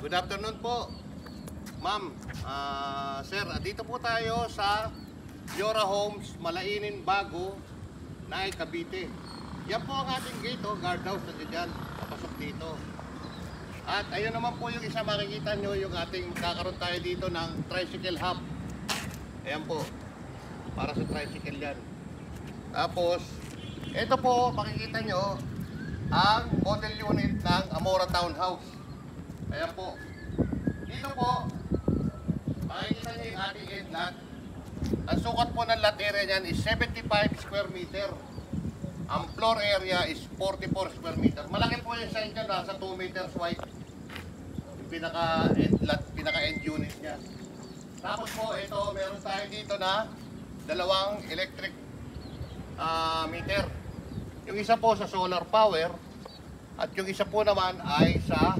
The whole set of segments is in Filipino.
Good afternoon po, ma'am, sir. Dito po tayo sa Yora Homes, Malainin, Bago, Naay, Cavite. Yan po ang ating gate, guardhouse na dyan, papasok dito. At ayun naman po yung isa, makikita nyo yung ating kakaroon tayo dito ng tricycle hub. Ayan po, para sa tricycle yan. Tapos, ito po, makikita nyo ang model unit ng Amora Townhouse. Ayan po. Dito po, makikita nyo yung ating end lot. Ang sukat po ng lot area niyan is 75 square meter. Ang floor area is 44 square meter. Malaki po yung sign niya, nasa 2 meters wide. Yung pinaka-end lot, pinaka-end unit niya. Tapos po, ito, meron tayo dito na dalawang electric meter. Yung isa po sa solar power at yung isa po naman ay sa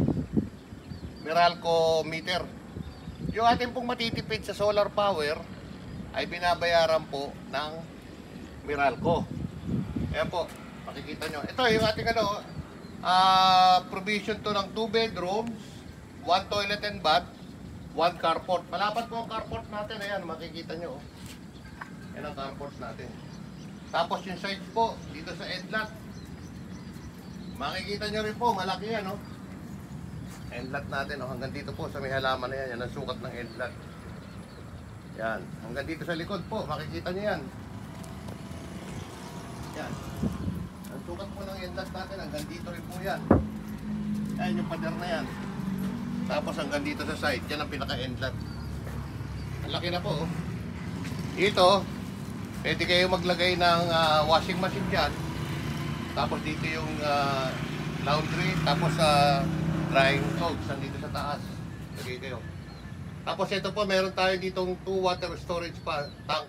Meralco meter. Yung ating pong matitipid sa solar power ay binabayaran po ng Meralco. Ayan po, makikita nyo. Ito yung ating provision to ng 2 bedrooms, 1 toilet and bath, 1 carport. Malapad po ang carport natin. Ayan, makikita nyo. Yan ang carport natin. Tapos yung sides po, dito sa end lot. Makikita nyo rin po, malaki yan, no? End lot natin, no? Hanggang dito po sa may halaman na yan. Yan ang sukat ng end lot. Yan. Hanggang dito sa likod po, makikita nyo yan. Yan. Ang sukat po ng end lot natin, hanggang dito rin po yan. Yan yung pader na yan. Tapos hanggang dito sa side, yan ang pinaka-end lot. Ang laki na po, oh. Dito, pwede kayo maglagay ng washing machine dyan. Tapos dito yung laundry, tapos drying clothes nandito sa taas. Lagay kayo. Tapos ito po, meron tayo ditong 2 water storage tank.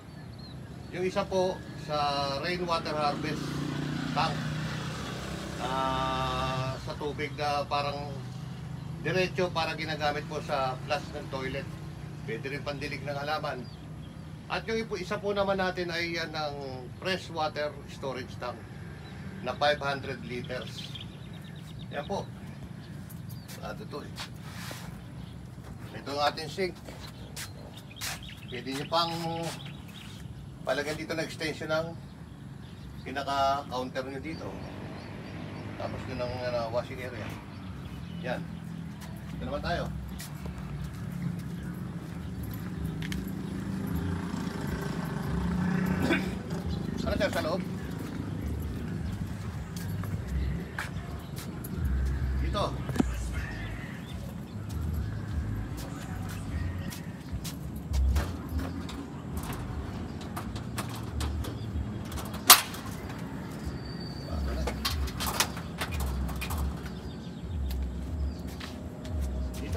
Yung isa po sa rainwater harvest tank. Sa tubig na parang diretso para ginagamit po sa flush ng toilet. Pwede rin pandilig ng halaman. At yung isa po naman natin ay yan ng fresh water storage tank na 500 liters. Yan po. Ito eh. Ito ang ating sink. Pwede nyo pang palagyan dito na extension ng pinaka-counter nyo dito. Tapos yun ang washing area. Yan. Ito naman tayo. Ano sir sa loob? Dito.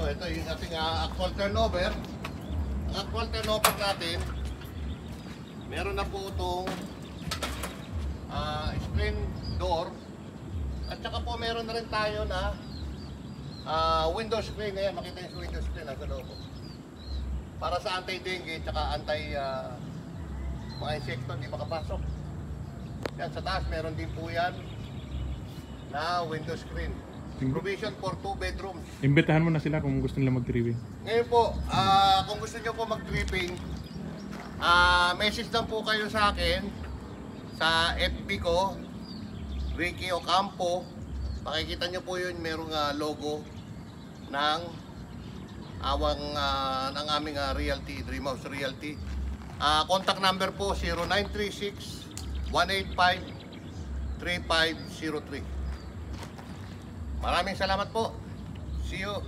Ito yung ating actual turnover. Ang actual turnover natin, meron na po itong screen door. At saka po meron na rin tayo na window screen. Ayan, makita yung window screen nasa loob. Para sa anti-dengue at saka mga insekto hindi makapasok. Yan, sa taas meron din po yan na window screen. Provision for 2 bedrooms. Imbitahan mo na sila kung gusto nila mag-tripping. Ngayon po, kung gusto nyo po mag-tripping, message lang po kayo sa akin sa FB ko, Ricky Ocampo. Makikita nyo po yun, merong logo ng ng aming Realty, Dreamhouse Realty. Contact number po 0936-185-3503. Maraming salamat po. See you.